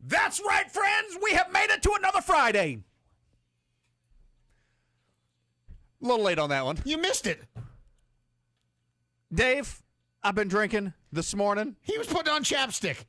That's right, friends. We have made it to another Friday. A little late on that one. You missed it. Dave, I've been drinking this morning. He was putting on chapstick.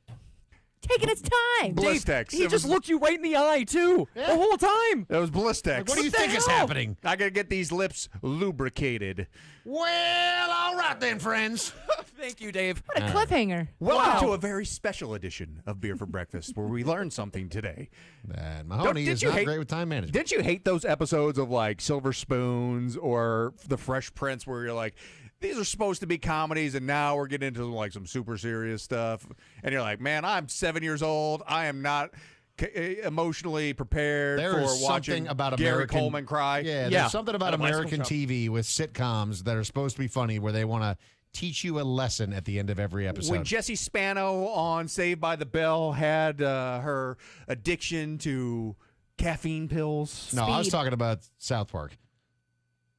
Taking its time. Blistex. He just looked you right in the eye, too, the whole time. It was Blistex. Like, what do you think is happening? I gotta get these lips lubricated. Well, all right then, friends. Thank you, Dave. What a cliffhanger. Welcome to a very special edition of Beer for Breakfast, where we learn something today. And Mahoney is not great with time management. Didn't you hate those episodes of like Silver Spoons or The Fresh Prince, where you're like, these are supposed to be comedies, and now we're getting into like some super serious stuff, and you're like, man, I'm 7 years old. I am not emotionally prepared for watching about Gary American, Coleman cry. Yeah, there's something about American TV with sitcoms that are supposed to be funny, where they want to teach you a lesson at the end of every episode. When Jessie Spano on Saved by the Bell had her addiction to caffeine pills. No, I was talking about South Park.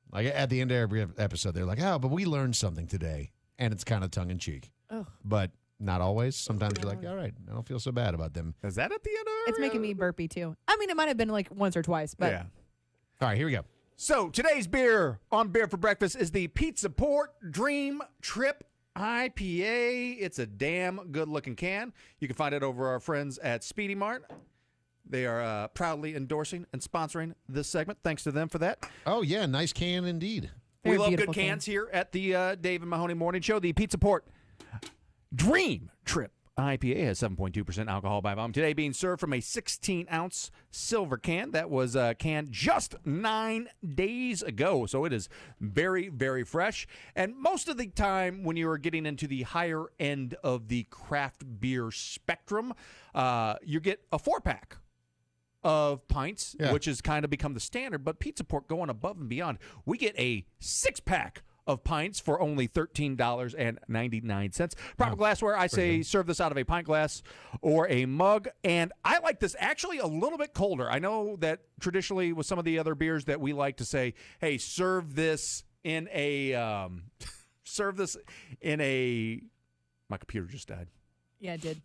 Like at the end of every episode, they're like, "Oh, but we learned something today," and it's kind of tongue in cheek. But not always. Sometimes you're like, "All right, I don't feel so bad about them." Is that at the end of It's making me burpy, too. I mean, it might have been like once or twice, but Yeah. All right, here we go. So today's beer on Beer for Breakfast is the Pizza Port Dream Trip IPA. It's a damn good-looking can. You can find it over our friends at Speedy Mart. They are proudly endorsing and sponsoring this segment. Thanks to them for that. Oh yeah, nice can indeed. very we love good beautiful cans here at the Dave and Mahoney Morning Show. The Pizza Port Dream Trip IPA has 7.2% alcohol by volume. Today being served from a 16-ounce silver can that was canned just 9 days ago. So it is very, very fresh. And most of the time when you are getting into the higher end of the craft beer spectrum, you get a 4-pack of pints, which has kind of become the standard. But Pizza Port going above and beyond. We get a 6-pack of pints for only $13.99. Proper glassware, I say serve this out of a pint glass or a mug. And I like this actually a little bit colder. I know that traditionally with some of the other beers that we like to say, hey, serve this in a my computer just died. yeah, it did.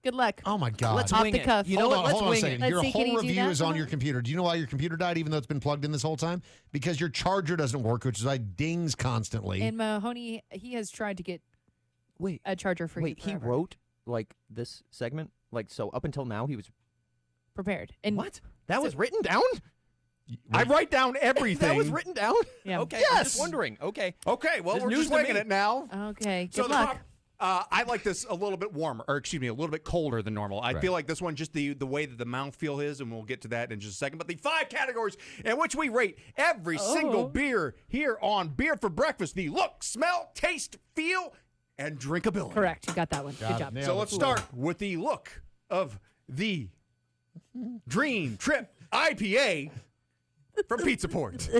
Good luck. Oh my God! Let's Off wing the it. cuff. You know what? Hold on a Let's wing second. it. Your Let's see, can whole you do review that is for on me? your computer. Do you know why your computer died, even though it's been plugged in this whole time? Because your charger doesn't work, which is why it dings constantly. And Mahoney, he has tried to get Wait, a charger for you wait. He forever. wrote like this segment, like so. Up until now, he was Prepared. And what? That was written down. I write down everything. That was written down. Yeah. Okay. Yes! I'm just wondering. Okay. Okay, well, This we're news just to winging me. it now. Okay, So good the luck. I like this a little bit warmer, or excuse me, a little bit colder than normal. I feel like this one, just the way that the mouthfeel is, and we'll get to that in just a second. But the 5 categories in which we rate every single beer here on Beer for Breakfast: the look, smell, taste, feel, and drinkability. Correct. You got that one. Good job. nailed So it. let's start with the look of the Dream Trip IPA from Pizza Port.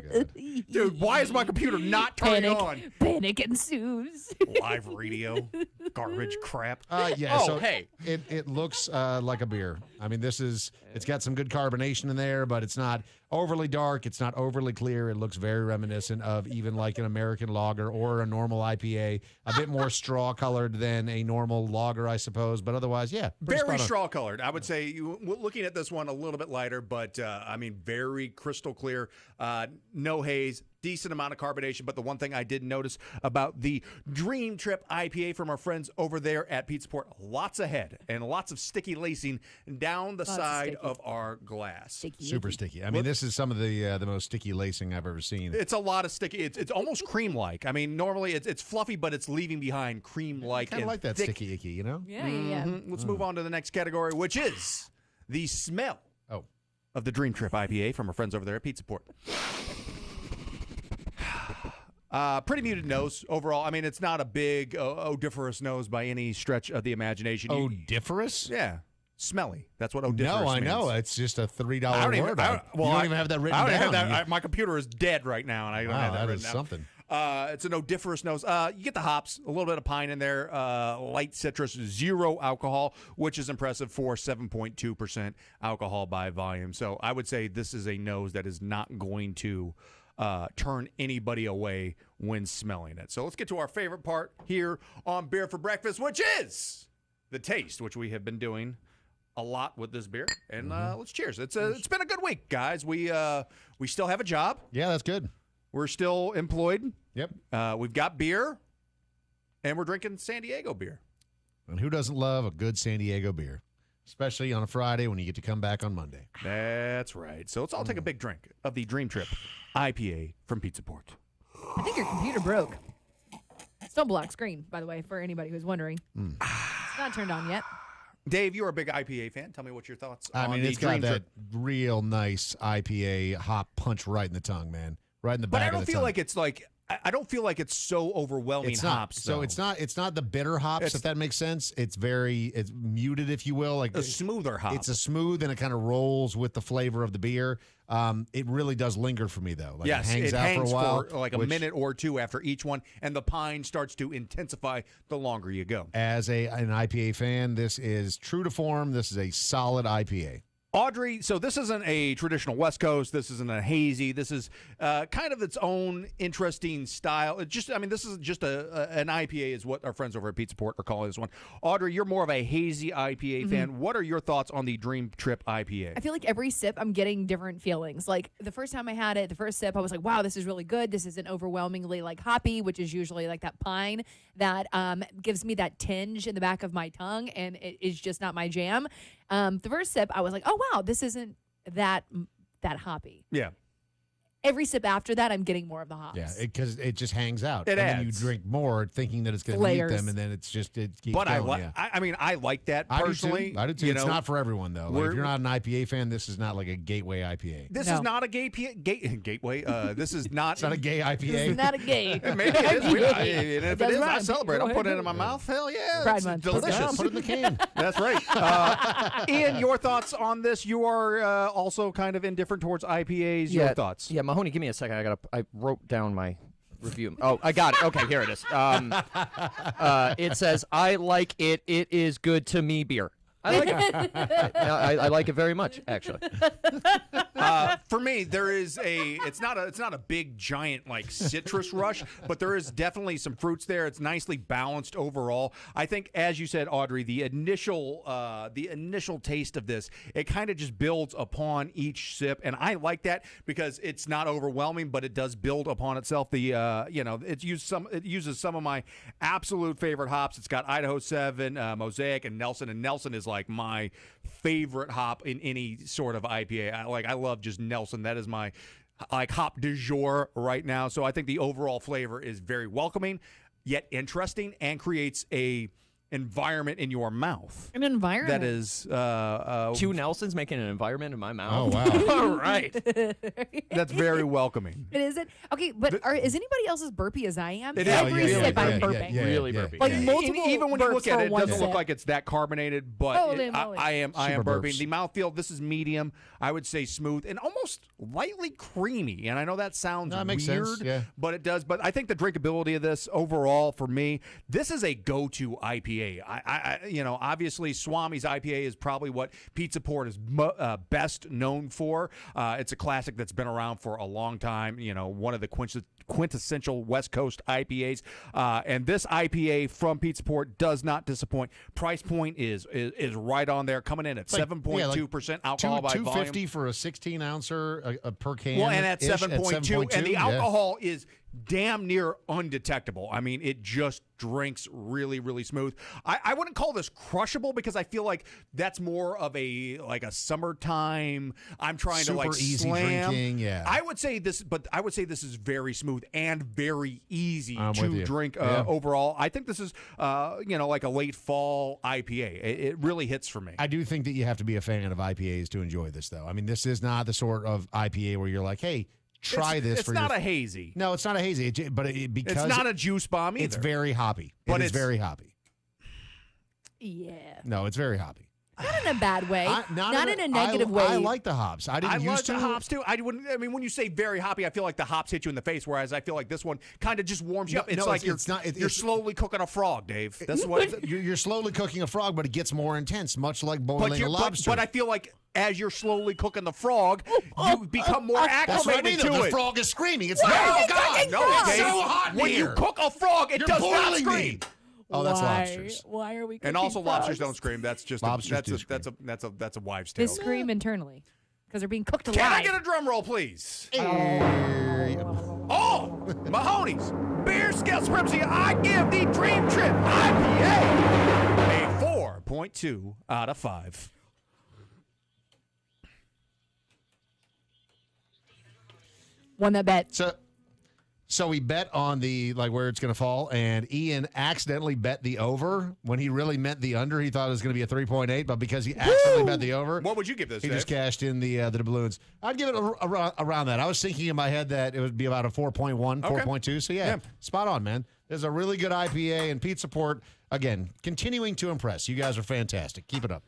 Dude, why is my computer not turning on? Panic ensues. Live radio, garbage crap. Yeah. Oh, so hey. it looks like a beer. I mean, it's got some good carbonation in there, but it's not overly dark. It's not overly clear. It looks very reminiscent of even like an American lager or a normal IPA. A bit more straw colored than a normal lager, I suppose. But otherwise, yeah, pretty Very spot on. straw colored. I would say, looking at this one, a little bit lighter, but I mean, very crystal clear. No haze. Decent amount of carbonation, but the one thing I did notice about the Dream Trip IPA from our friends over there at Pizza Port, lots of head and lots of sticky lacing down the side sticky. of our glass. Sticky. Super sticky. I mean, this is some of the most sticky lacing I've ever seen. It's a lot of sticky. It's almost cream-like. I mean, normally it's fluffy, but it's leaving behind cream-like. Kind of and like that thick. sticky icky, you know? Yeah, yeah, yeah. Let's move on to the next category, which is the smell Oh, of the Dream Trip IPA from our friends over there at Pizza Port. Pretty muted nose overall. I mean, it's not a big odoriferous nose by any stretch of the imagination. odoriferous? Yeah. Smelly. That's what odoriferous No, I means. know. It's just a $3 I don't word. even, I, well, you don't I- even have that written I don't down. have that. You- My computer is dead right now, and I don't Wow, have that that written is down. something. It's an odoriferous nose. You get the hops, a little bit of pine in there, light citrus, 0 alcohol, which is impressive for 7.2% alcohol by volume. So I would say this is a nose that is not going to turn anybody away when smelling it. So let's get to our favorite part here on Beer for Breakfast, which is the taste, which we have been doing a lot with this beer, and let's cheers. It's been a good week, guys. We still have a job. Yeah, that's good. We're still employed. Yep. We've got beer, and we're drinking San Diego beer. And who doesn't love a good San Diego beer, especially on a Friday when you get to come back on Monday? That's right. So let's all take a big drink of the Dream Trip IPA from Pizza Port. I think your computer broke. Still black screen, by the way, for anybody who's wondering. It's not turned on yet. Dave, you're a big IPA fan. Tell me what your thoughts I on mean, the it's Dream got that Trip. real nice IPA hop punch right in the tongue, man. Right in the But back I of don't the feel tongue. like it's like I don't feel like it's so overwhelming It's not. hops. So though. it's not the bitter hops, if that makes sense. It's muted, if you will. Like a smoother hop. It's a smooth, and it kind of rolls with the flavor of the beer. It really does linger for me, though. Like yes, it hangs out for a while. for like a minute or two after each one, and the pine starts to intensify the longer you go. As an IPA fan, this is true to form. This is a solid IPA. Audrey, so this isn't a traditional West Coast. This isn't a hazy. This is kind of its own interesting style. This is just an IPA is what our friends over at Pizza Port are calling this one. Audrey, you're more of a hazy IPA fan. What are your thoughts on the Dream Trip IPA? I feel like every sip I'm getting different feelings. Like the first time I had it, the first sip, I was like, wow, this is really good. This isn't overwhelmingly like hoppy, which is usually like that pine that gives me that tinge in the back of my tongue, and it is just not my jam. The first sip, I was like, oh, wow, this isn't that hoppy. Yeah. Every sip after that, I'm getting more of the hops. Yeah, because it just hangs out. It and then you adds. drink more, thinking that it's going to mute Layers. them, and then it keeps But I going. like. Yeah. I like that personally. I do too. You It's know, not for everyone, though. Like, we're- if you're not an IPA fan, this is not like a gateway IPA. This No. is not a gateway. This is not. It's not a gay IPA. This is not a gay. Maybe it is. Yeah. If it Does is, I rhyme. celebrate. Go I'll put it ahead. in my mouth. Hell yeah. Pride It's Month. delicious. Put it in the can. That's right. Ian, your thoughts on this? You are also kind of indifferent towards IPAs. Your thoughts? Yeah, Mahoney, give me a second. I wrote down my review. Oh, I got it. Okay, here it is. It says, I like it. It is good to me beer. I like it. I like it very much, actually. For me, there is it's not a big giant like citrus rush, but there is definitely some fruits there. It's nicely balanced overall. I think, as you said, Audrey, the initial taste of this, it kind of just builds upon each sip, and I like that because it's not overwhelming, but it does build upon itself. It uses some of my absolute favorite hops. It's got Idaho 7, Mosaic, and Nelson is like my favorite hop in any sort of IPA. I love just Nelson. That is my hop du jour right now. So I think the overall flavor is very welcoming, yet interesting, and creates a environment in your mouth An environment. that is Two Nelsons making an environment in my Oh, mouth. wow. all right. That's very welcoming. It isn't. Okay, but is anybody else as burpy as I am? It is. Every Yeah, sip I'm yeah, burping. yeah, Really yeah, burpy. Like yeah. multiple Even when you burps look at for it, it one doesn't look sip. like it's that carbonated, but Holy moly. I am Super burping. burps. The mouthfeel, this is medium. I would say smooth and almost lightly creamy. And I know that sounds No, that makes weird, sense, yeah. but it does. But I think the drinkability of this overall for me, this is a go-to IPA. Obviously Swami's IPA is probably what Pizza Port is best known for. It's a classic that's been around for a long time. One of the quintessential West Coast IPAs. And this IPA from Pizza Port does not disappoint. Price point is right on there, coming in at 7.2% alcohol by volume. $2.50 for a 16 ouncer per can. Well, and at 7.2, and the yeah. alcohol is damn near undetectable. I mean, it just drinks really, really smooth. I wouldn't call this crushable because I feel like that's more of a summertime. I'm trying Super to easy slam. drinking, yeah. I would say this is very smooth and very easy I'm with to you. drink Yeah. overall. I think this is like a late fall IPA. It really hits for me. I do think that you have to be a fan of IPAs to enjoy this, though. I mean, this is not the sort of IPA where you're like, hey, try this. It's not a hazy. No, it's not a hazy. Because It's not a juice bomb either. it's very hoppy. But It's it's- very hoppy. Yeah. No, it's very hoppy. Not in a bad way. Not in a negative I way. like the hops. I didn't I used love to. the hops too. When you say very hoppy, I feel like the hops hit you in the face. Whereas I feel like this one kind of just warms you No, up. It's no, like it's not- you're slowly cooking a frog, Dave. That's what. You're slowly cooking a frog, but it gets more intense, much like boiling a lobster. But I feel like as you're slowly cooking the frog, you become more That's what I mean. acclimated to The it. frog is screaming. It's like, No, oh God, no, it's Dave. so hot in When you here. cook a frog, it You're does not boiling scream. me. Oh, that's lobsters. Why are we? And also, cooking lobsters frogs? don't scream. That's just Lobsters do that's a wives' They tale. scream internally because they're being cooked alive. Can I get a drum roll, please? Oh, Mahoney's Beer Scale Supremacy. I give the Dream Trip IPA a 4.2 out of 5. Won that bet. So we bet on the where it's going to fall, and Ian accidentally bet the over when he really meant the under. He thought it was going to be a 3.8, but because he accidentally bet the over, What would you give this? he Dave? just cashed in the doubloons. I'd give it around that. I was thinking in my head that it would be about a 4.1, 4.2. So yeah, spot on, man. There's a really good IPA and Pizza Port. Again, continuing to impress. You guys are fantastic. Keep it up.